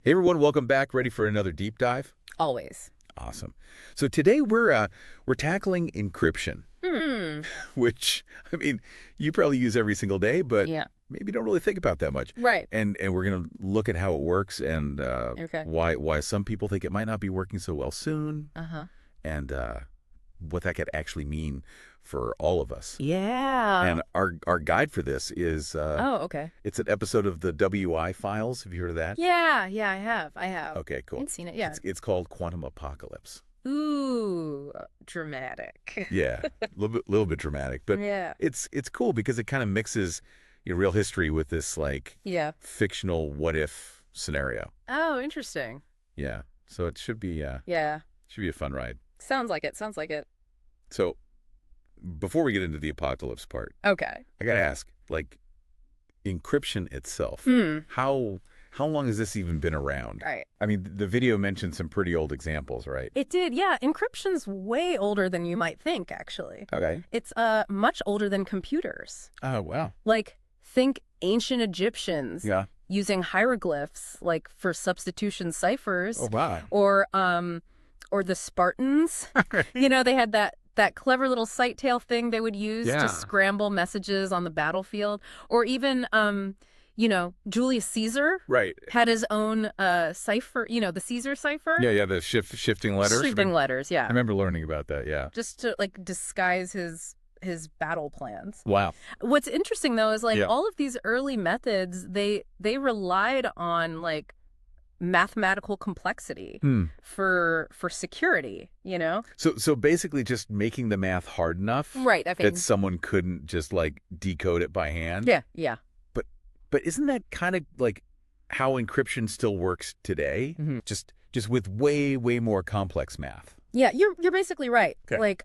Hey everyone, welcome back. Ready for another deep dive? Always. Awesome. So today we're tackling encryption, Hmm. which I mean, you probably use every single day, but Yeah. maybe don't really think about that much. Right. And we're gonna look at how it works and Okay. why some people think it might not be working so well soon, Uh-huh. and what that could actually mean for all of us. Yeah. And our guide for this is Oh, okay. it's an episode of the WI Files. Have you heard of that? Yeah, I have. Okay, cool. I've seen it, yeah. It's called Quantum Apocalypse. Ooh, dramatic. Yeah, a little bit dramatic, but Yeah. it's cool because it kind of mixes real history with this like Yeah. fictional what if scenario. Oh, interesting. Yeah, so it Yeah. should be a fun ride. Sounds like it. Sounds like it. So before we get into the apocalypse part, Okay. I gotta ask, like, encryption itself, Hmm. how long has this even been around? Right. I mean, the video mentioned some pretty old examples, right? It did, yeah. Encryption's way older than you might think, actually. Okay. It's much older than computers. Oh, wow. Like, think ancient Egyptians Yeah. using hieroglyphs, like for substitution ciphers. Oh, wow. Or the Spartans. You know, they had that clever little sight tail thing they would use Yeah. to scramble messages on the battlefield. Or even, Julius Caesar Right. had his own cipher, the Caesar cipher. Yeah, the shifting letters. Shifting letters, I yeah. remember learning about that, yeah. Just to, like, disguise his battle plans. Wow. What's interesting, though, is, like, Yeah. all of these early methods, they relied on, like, mathematical complexity for security, you know? So basically just making the math hard enough Right, I think. that someone couldn't just like decode it by hand. Yeah. But isn't that kind of like how encryption still works today? Mhm. Just with way more complex math. Yeah, you're basically right. Okay. Like,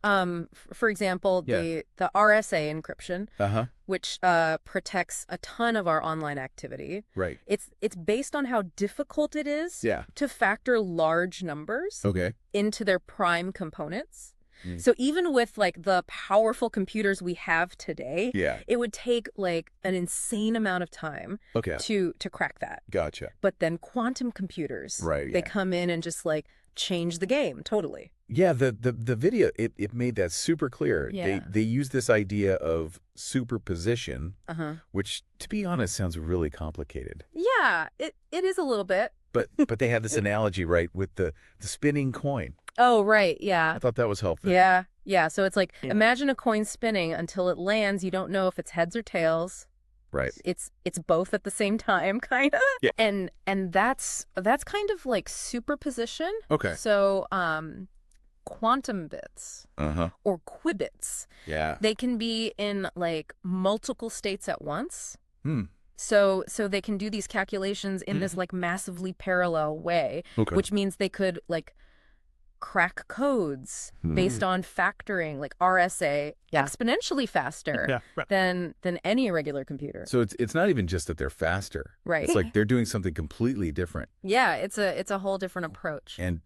for example, Yeah. the RSA encryption, Uh-huh. which protects a ton of our online activity. Right. It's based on how difficult it is Yeah. to factor large numbers Okay. into their prime components. Mm. So even with, like, the powerful computers we have today, Yeah. it would take, like, an insane amount of time Okay. to crack that. Gotcha. But then quantum computers, Right, they yeah. come in and just, like, change the game totally. Yeah, the video it made that super clear. Yeah. They use this idea of superposition, Uh-huh. which to be honest sounds really complicated. Yeah, it is a little bit. But they had this analogy, right, with the spinning coin. Oh, right, I yeah. thought that was helpful. Yeah, so it's like, Yeah. imagine a coin spinning until it lands. You don't know if it's heads or tails. Right. It's both at the same time, kind of. Yeah. And that's kind of like superposition. Okay. So, quantum bits Uh-huh. or qubits, Yeah. they can be in, like, multiple states at once. Hmm. So they can do these calculations in this, like, massively parallel way, Okay. which means they could, like, crack codes based on factoring, like RSA, exponentially faster Yeah, right. than any regular computer. So it's not even just that they're faster. Right. It's like they're doing something completely different. Yeah, it's a whole different approach. And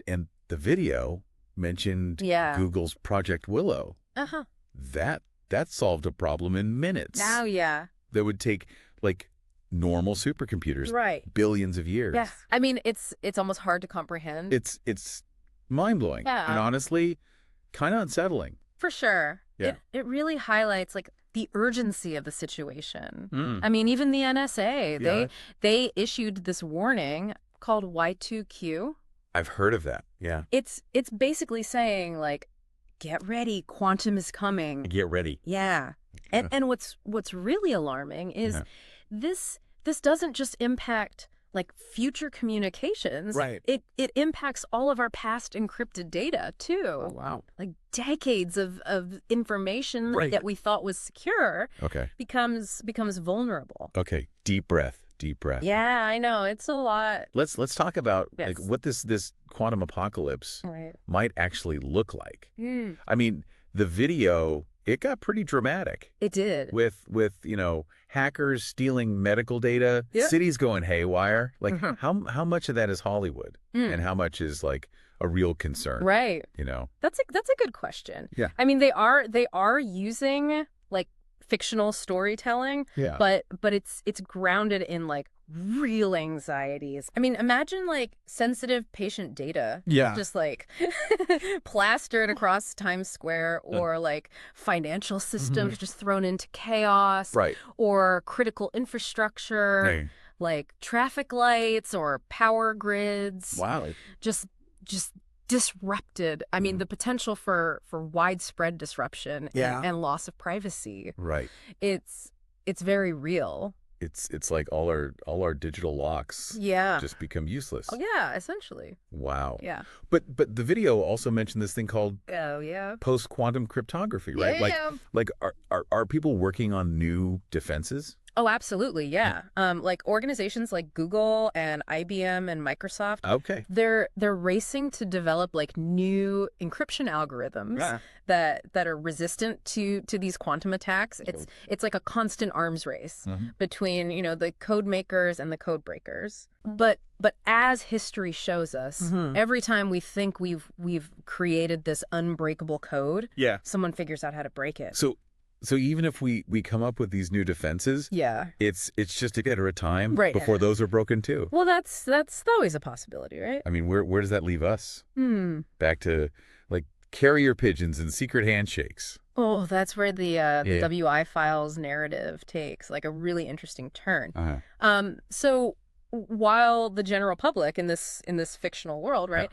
the video mentioned Yeah. Google's Project Willow. Uh-huh. That solved a problem in minutes. Now, yeah. That would take like normal supercomputers Right. billions of years. Yeah. I mean, it's almost hard to comprehend. It's mind-blowing. Yeah. And honestly, kind of unsettling. For sure. Yeah. It really highlights, like, the urgency of the situation. Mm. I mean, even the NSA, Yeah. they issued this warning called Y2Q. I've heard of that. Yeah. It's basically saying, like, get ready, quantum is coming. Get ready. Yeah. And what's really alarming is Yeah. this doesn't just impact, like, future communications. Right. It impacts all of our past encrypted data too. Oh, wow. Like, decades of information Right. that we thought was secure Okay. becomes vulnerable. Okay. Deep breath. Yeah, I know. It's a lot. Let's talk about like Yes. what this quantum apocalypse Right. might actually look like. I mean, the video, it got pretty dramatic It did. with hackers stealing medical data, Yeah. cities going haywire. Like Mhm. how much of that is Hollywood and how much is like a real concern? Right. That's a good question. Yeah. I mean, they are using, like, fictional storytelling, Yeah. but it's grounded in, like, real anxieties. I mean, imagine like sensitive patient data. Yeah. Just like plastered across Times Square, or like financial systems just thrown into chaos. Right. Or critical infrastructure, Right. like traffic lights or power grids. Wow. Just disrupted. I mean, the potential for widespread disruption and loss of privacy. Right. It's very real. It's like all our digital locks just become useless. Oh, yeah, essentially. Wow. Yeah. But the video also mentioned this thing called post-quantum cryptography, right? Yeah. Like are people working on new defenses? Oh, absolutely, yeah. Like organizations like Google and IBM and Microsoft. Okay. They're racing to develop like new encryption algorithms that are resistant to these quantum attacks. It's like a constant arms race between, you know, the code makers and the code breakers. But as history shows us, every time we think we've created this unbreakable code, someone figures out how to break it. So even if we come up with these new defenses, it's just a matter of time before those are broken too. Well, that's always a possibility, right? I mean, where does that leave us? Back to like carrier pigeons and secret handshakes. Oh, that's where the WI files narrative takes like a really interesting turn. So while the general public in this fictional world, right,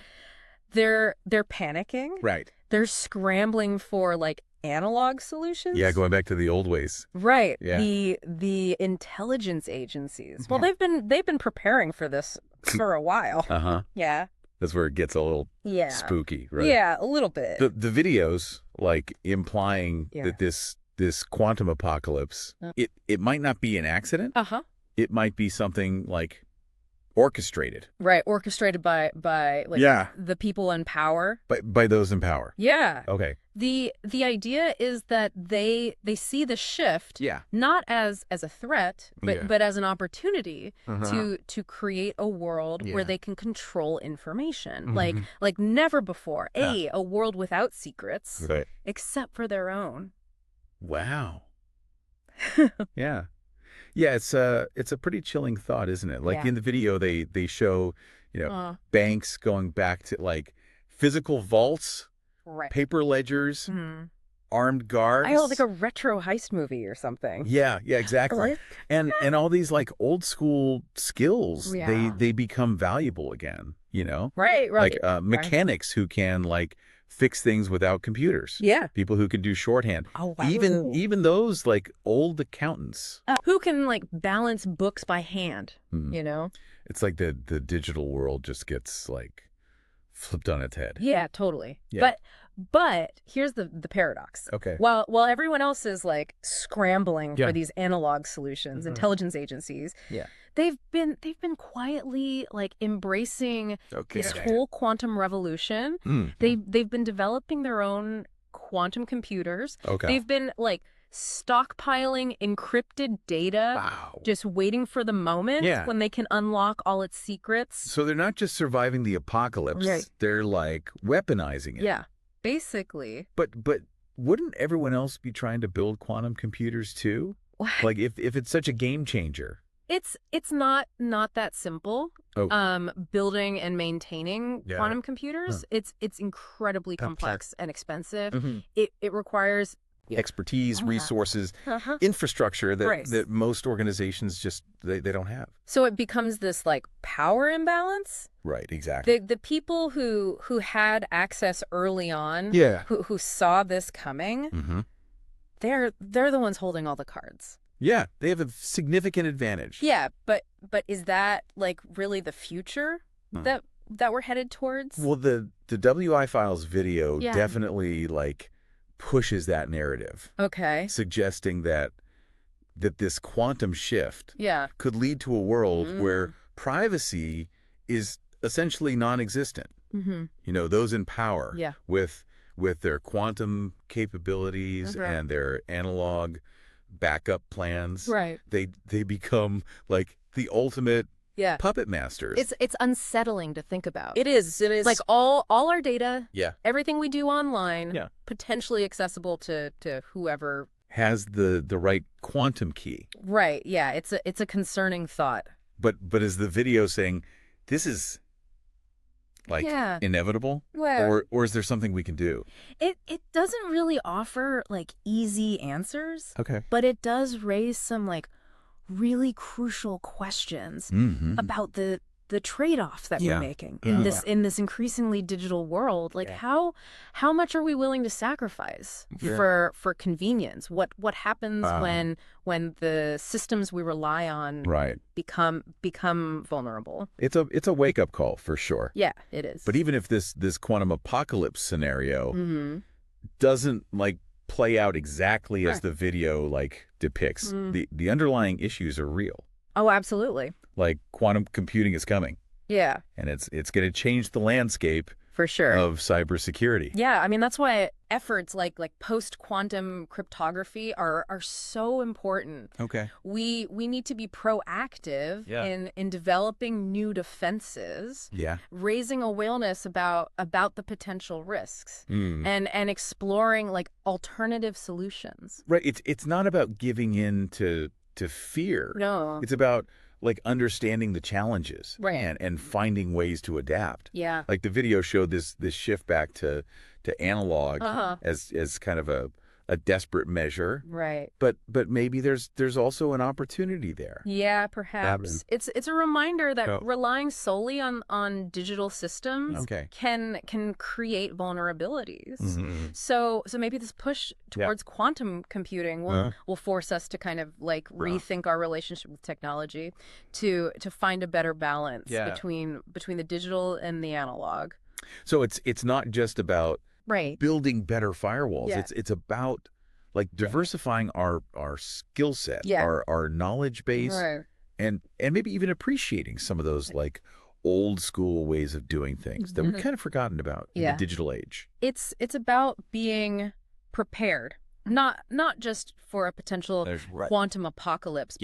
they're panicking, right? They're scrambling for like analog solutions. Yeah, going back to the old ways. Right. Yeah. The intelligence agencies. Well, they've been preparing for this for a while. Yeah. That's where it gets a little spooky, right? Yeah, a little bit. The videos like implying that this quantum apocalypse, it might not be an accident. It might be something like orchestrated. Right, orchestrated by like the people in power. By those in power. Yeah. Okay. The idea is that they see the shift not as a threat, but as an opportunity to create a world where they can control information. Like never before. A world without secrets, except for their own. Wow. Yeah. Yeah, it's a pretty chilling thought, isn't it? Like in the video they show, you know, banks going back to like physical vaults, paper ledgers, armed guards. Like a retro heist movie or something. Yeah, exactly. And all these like old school skills, they become valuable again, you know? Right. Like mechanics who can like fix things without computers. Yeah. People who can do shorthand. Oh, wow. Even those like old accountants. Who can like balance books by hand, you know? It's like the digital world just gets like flipped on its head. Yeah, totally. Yeah. But here's the paradox. Okay. While everyone else is like scrambling for these analog solutions, intelligence agencies, they've been quietly like embracing this whole quantum revolution. They've been developing their own quantum computers. They've been like stockpiling encrypted data, just waiting for the moment when they can unlock all its secrets. So they're not just surviving the apocalypse, they're like weaponizing it. Yeah, basically. But wouldn't everyone else be trying to build quantum computers too? Like if it's such a game changer? It's not that simple. Building and maintaining quantum computers, it's incredibly complex and expensive. It requires expertise, resources, infrastructure that most organizations just they don't have. So it becomes this like power imbalance. Right, exactly. The people who had access early on, who saw this coming, they're the ones holding all the cards. Yeah, they have a significant advantage. Yeah, but is that like really the future that we're headed towards? Well, the WI Files video definitely like pushes that narrative. Okay. Suggesting that this quantum shift could lead to a world where privacy is essentially non-existent. You know, those in power with their quantum capabilities and their analog backup plans, they become like the ultimate puppet masters. It's unsettling to think about. It is. Like all our data, everything we do online, Yeah. potentially accessible to whoever has the right quantum key. Right. Yeah. It's a concerning thought. But is the video saying this is like inevitable, or is there something we can do? It doesn't really offer like easy answers. Okay. But it does raise some like really crucial questions about the trade-off that we're making in this increasingly digital world. Like how much are we willing to sacrifice for convenience? What happens when the systems we rely on become vulnerable? It's a wake-up call for sure. Yeah, it is. But even if this quantum apocalypse scenario doesn't like play out exactly as the video like depicts, the underlying issues are real. Oh, absolutely. Like quantum computing is coming. Yeah. And it's going to change the landscape for sure of cybersecurity. Yeah, I mean that's why efforts like post-quantum cryptography are so important. Okay. We need to be proactive in developing new defenses. Yeah. Raising awareness about the potential risks and exploring like alternative solutions. Right. It's not about giving in to fear. No. It's about like understanding the challenges and finding ways to adapt. Yeah. Like the video showed this shift back to analog as kind of a desperate measure. Right. But maybe there's also an opportunity there. Yeah, perhaps. It's a reminder that relying solely on digital systems can create vulnerabilities. So maybe this push towards quantum computing will force us to kind of like rethink our relationship with technology to find a better balance between the digital and the analog. So it's not just about building better firewalls. Yeah. It's about like diversifying our skill set, our knowledge base, and maybe even appreciating some of those like old school ways of doing things that we've kind of forgotten about in the digital age. It's about being prepared. Not just for a potential quantum apocalypse,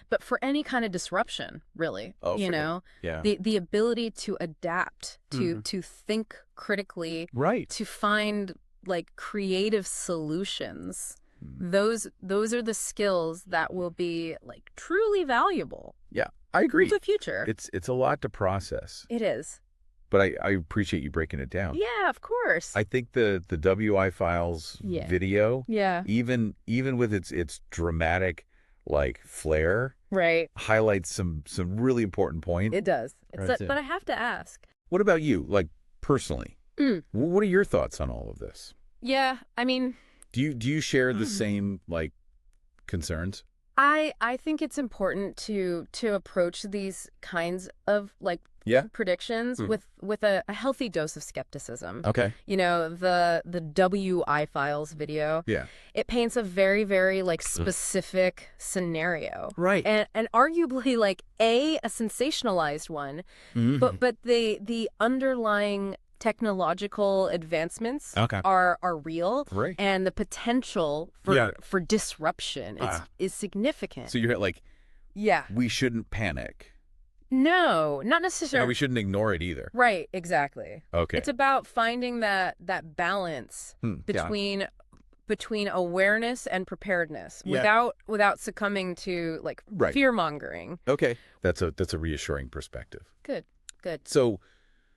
but for any kind of disruption, really. You know, the ability to adapt, to think critically, to find like creative solutions. Those are the skills that will be like truly valuable. Yeah, I agree. For the future. It's a lot to process. It is. But I appreciate you breaking it down. Yeah, of course. I think the WI Files video, even with its dramatic like flair, highlights some really important points. It does. But I have to ask. What about you? Like personally, what are your thoughts on all of this? Yeah, I mean, do you share the same like concerns? I think it's important to approach these kinds of like predictions with a healthy dose of skepticism. Okay. You know, the WI Files video. Yeah. It paints a very, very like specific scenario. Right. And arguably like a sensationalized one. But the underlying technological advancements are real, and the potential for disruption is significant. So you're like, we shouldn't panic. No, not necessarily. No, we shouldn't ignore it either. Right, exactly. Okay. It's about finding that balance between awareness and preparedness without succumbing to like fear mongering. Okay, that's a reassuring perspective. Good.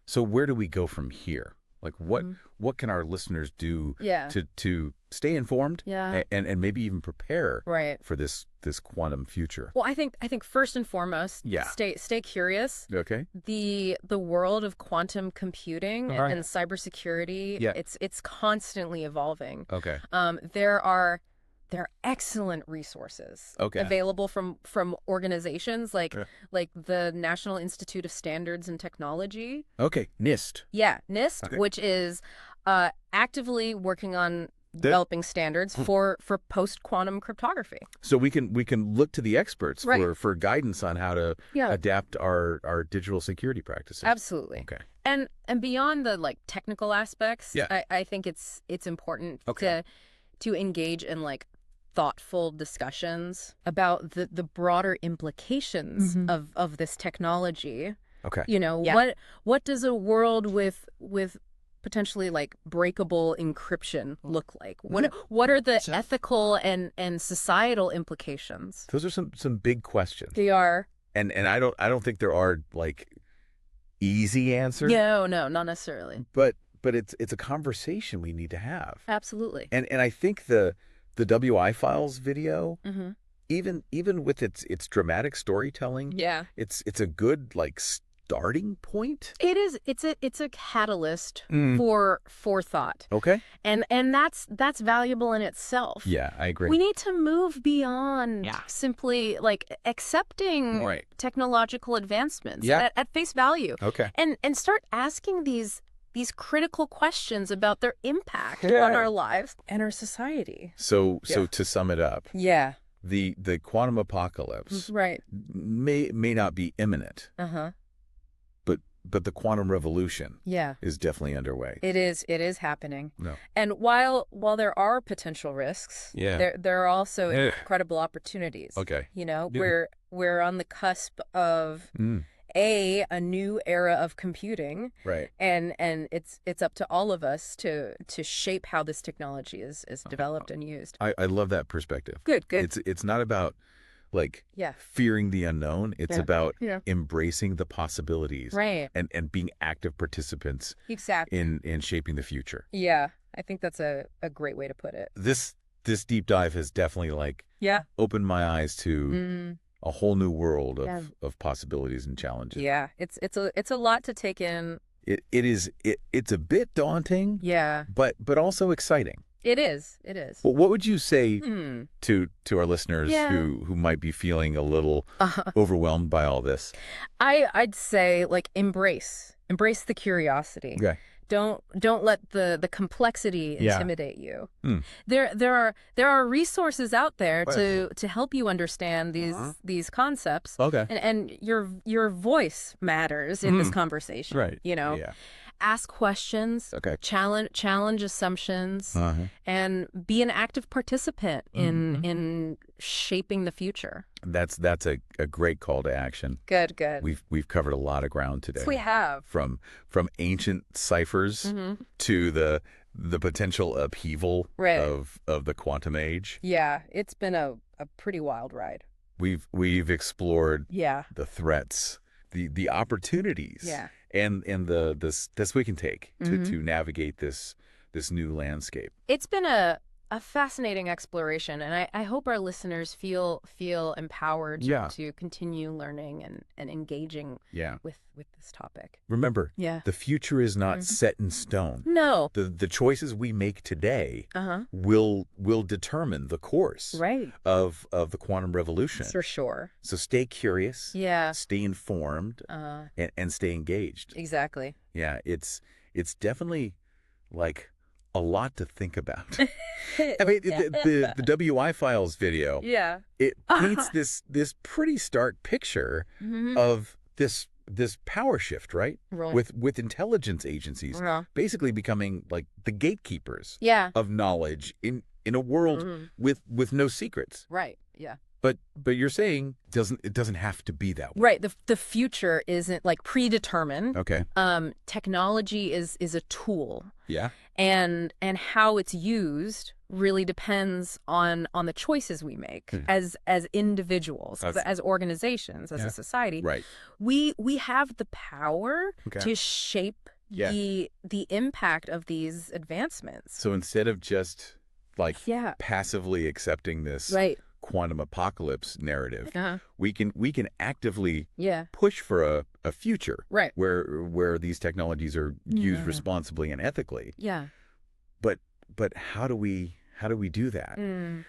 So where do we go from here? Like what can our listeners do to stay informed and maybe even prepare for this quantum future? Well, I think first and foremost, stay curious. Okay. The world of quantum computing and cybersecurity, it's constantly evolving. Okay. There are excellent resources available from organizations like the National Institute of Standards and Technology. Okay, NIST. Yeah, NIST, which is actively working on developing standards for post-quantum cryptography. So we can look to the experts for guidance on how to adapt our digital security practices. Absolutely. Okay. And beyond the like technical aspects, I think it's important to engage in like thoughtful discussions about the broader implications of this technology. Okay. You know, what does a world with potentially like breakable encryption look like? What are the ethical and societal implications? Those are some big questions. They are. And I don't think there are like easy answers. No, not necessarily. But it's a conversation we need to have. Absolutely. And I think the WI Files video, even with its dramatic storytelling, it's a good like starting point. It is. It's a catalyst for thought. Okay. And that's valuable in itself. Yeah, I agree. We need to move beyond simply like accepting technological advancements at face value. Okay. And start asking these critical questions about their impact on our lives and our society. So to sum it up. Yeah. The quantum apocalypse may not be imminent. But the quantum revolution is definitely underway. It is happening. No. And while there are potential risks, there are also incredible opportunities. Okay. You know, we're on the cusp of a new era of computing. Right. And it's up to all of us to shape how this technology is developed and used. I love that perspective. Good. It's not about like fearing the unknown. It's about embracing the possibilities and being active participants in shaping the future. Yeah, I think that's a great way to put it. This deep dive has definitely like opened my eyes to a whole new world of possibilities and challenges. Yeah, it's a lot to take in. It's a bit daunting. Yeah. But also exciting. It is. Well, what would you say to our listeners who might be feeling a little overwhelmed by all this? I'd say like embrace the curiosity. Okay. Don't let the complexity intimidate you. There are resources out there to help you understand these concepts. Okay. And your voice matters in this conversation. Right. You know. Yeah. Ask questions, challenge assumptions, and be an active participant in shaping the future. That's a great call to action. Good. We've covered a lot of ground today. Yes, we have. From ancient ciphers to the potential upheaval of the quantum age. Yeah, it's been a pretty wild ride. We've explored the threats, the opportunities. And the steps we can take to navigate this new landscape. It's been a fascinating exploration, and I hope our listeners feel empowered to continue learning and engaging with this topic. Remember, the future is not set in stone. No. The choices we make today will determine the course of the quantum revolution. For sure. So stay curious, stay informed, and stay engaged. Exactly. Yeah, it's definitely like a lot to think about. I mean, the WI Files video, it paints this pretty stark picture of this power shift, right? With intelligence agencies basically becoming like the gatekeepers of knowledge in a world with no secrets. Right. Yeah. But you're saying it doesn't have to be that way. Right. The future isn't like predetermined. Okay. Technology is a tool. Yeah. And how it's used really depends on the choices we make as individuals, as organizations, as a society. Right. We have the power to shape the impact of these advancements. So instead of just like passively accepting this quantum apocalypse narrative, we can actively push for a future where these technologies are used responsibly and ethically. Yeah. But how do we do that?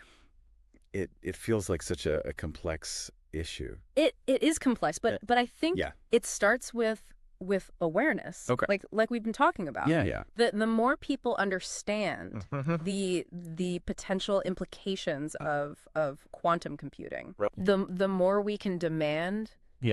It feels like such a complex issue. It is complex, but I think it starts with awareness, like we've been talking about. The more people understand the potential implications of quantum computing, the more we can demand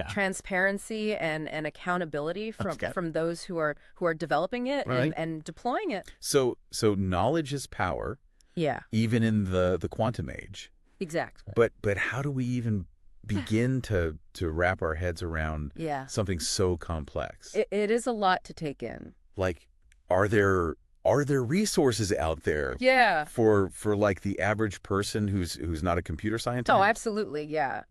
transparency and accountability from those who are developing it and deploying it. So knowledge is power. Yeah. Even in the quantum age. Exactly. But how do we even begin to wrap our heads around something so complex? It is a lot to take in. Like, are there resources out there for like the average person who's not a computer scientist? Oh, absolutely. Yeah.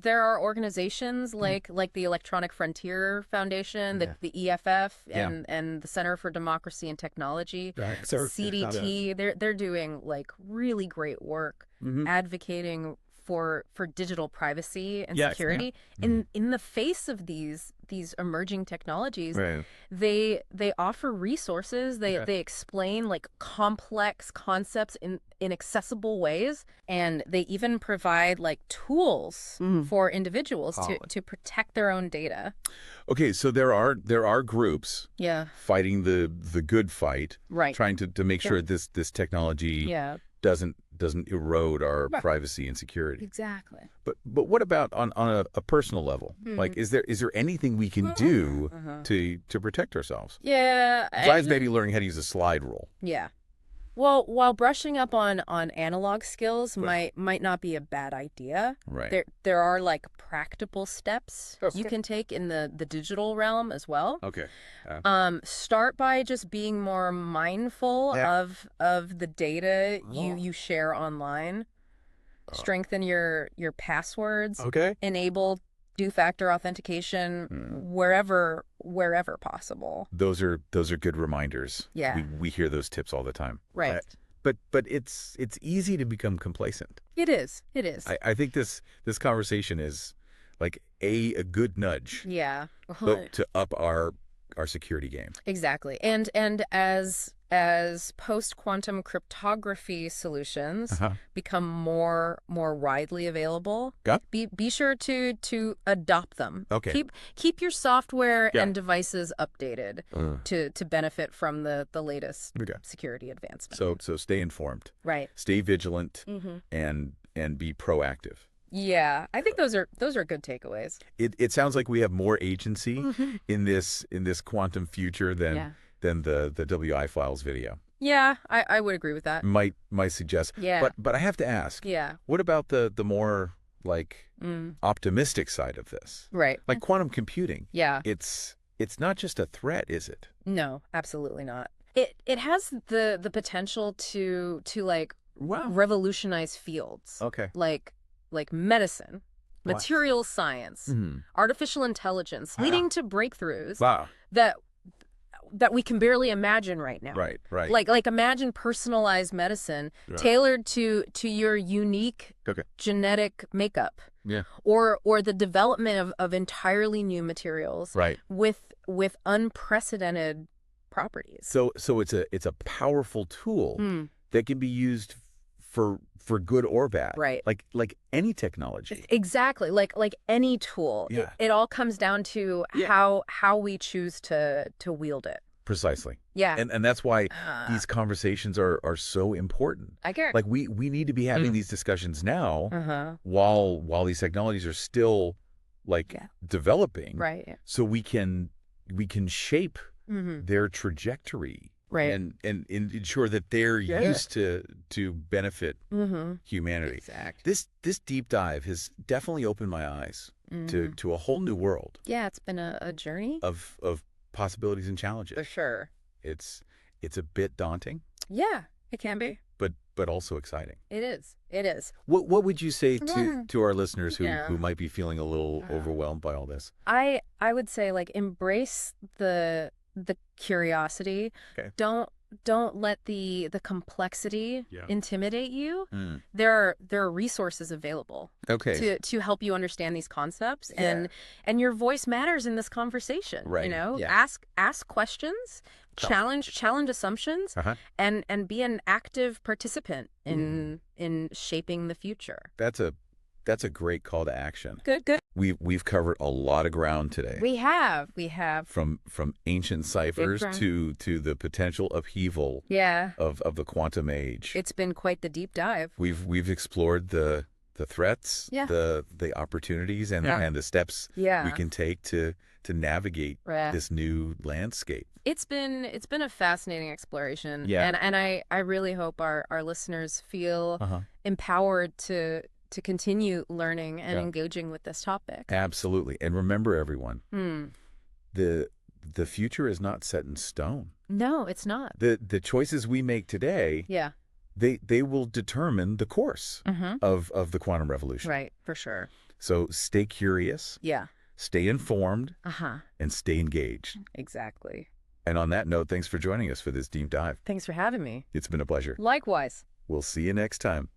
there are organizations like the Electronic Frontier Foundation, the EFF, and the Center for Democracy and Technology, CDT. They're doing like really great work advocating for digital privacy and security. In the face of these emerging technologies, they offer resources. They explain like complex concepts in accessible ways, and they even provide like tools for individuals to protect their own data. Okay, so there are groups fighting the good fight, trying to make sure this technology doesn't erode our privacy and security. Exactly. But what about on a personal level? Like, is there anything we can do to protect ourselves? Yeah. Besides maybe learning how to use a slide rule. Yeah. Well, while brushing up on analog skills might not be a bad idea. Right. There are like practical steps you can take in the digital realm as well. Okay. Start by just being more mindful of the data you share online. Strengthen your passwords. Okay. Enable two-factor authentication wherever possible. Those are good reminders. Yeah. We hear those tips all the time. Right. But it's easy to become complacent. It is. I think this conversation is like a good nudge. Yeah. To up our security game. Exactly. And as post-quantum cryptography solutions become more widely available, be sure to adopt them. Okay. Keep your software and devices updated to benefit from the latest security advancements. So stay informed. Right. Stay vigilant and be proactive. Yeah, I think those are good takeaways. It sounds like we have more agency in this quantum future than the WI Files video. Yeah, I would agree with that. Might suggest. Yeah. But I have to ask. Yeah. What about the more like optimistic side of this? Right. Like quantum computing. Yeah. It's not just a threat, is it? No, absolutely not. It has the potential to like revolutionize fields. Okay. Like medicine, material science, artificial intelligence, leading to breakthroughs that we can barely imagine right now. Right. Like imagine personalized medicine tailored to your unique genetic makeup. Yeah. Or the development of entirely new materials. Right. With unprecedented properties. So it's a powerful tool that can be used for good or bad. Right. Like any technology. Exactly. Like any tool. Yeah. It all comes down to how we choose to wield it. Precisely. Yeah. And that's why these conversations are so important. I get it. Like we need to be having these discussions now while these technologies are still developing. Right. So we can shape their trajectory. Right. And ensure that they're used to benefit humanity. Exactly. This deep dive has definitely opened my eyes to a whole new world. Yeah, it's been a journey of possibilities and challenges. For sure. It's a bit daunting. Yeah, it can be. But also exciting. It is. What would you say to our listeners who might be feeling a little overwhelmed by all this? I would say like embrace the curiosity. Okay. Don't let the complexity intimidate you. There are resources available to help you understand these concepts, and your voice matters in this conversation. Right. You know, ask questions, challenge assumptions, and be an active participant in shaping the future. That's a great call to action. Good. We've covered a lot of ground today. We have. From ancient ciphers to the potential upheaval of the quantum age. It's been quite the deep dive. We've explored the threats, the opportunities, and the steps we can take to navigate this new landscape. It's been a fascinating exploration. Yeah. And I really hope our listeners feel empowered to continue learning and engaging with this topic. Absolutely. And remember, everyone, the future is not set in stone. No, it's not. The choices we make today they will determine the course of the quantum revolution. Right, for sure. So stay curious. Yeah. Stay informed. And stay engaged. Exactly. And on that note, thanks for joining us for this deep dive. Thanks for having me. It's been a pleasure. Likewise. We'll see you next time.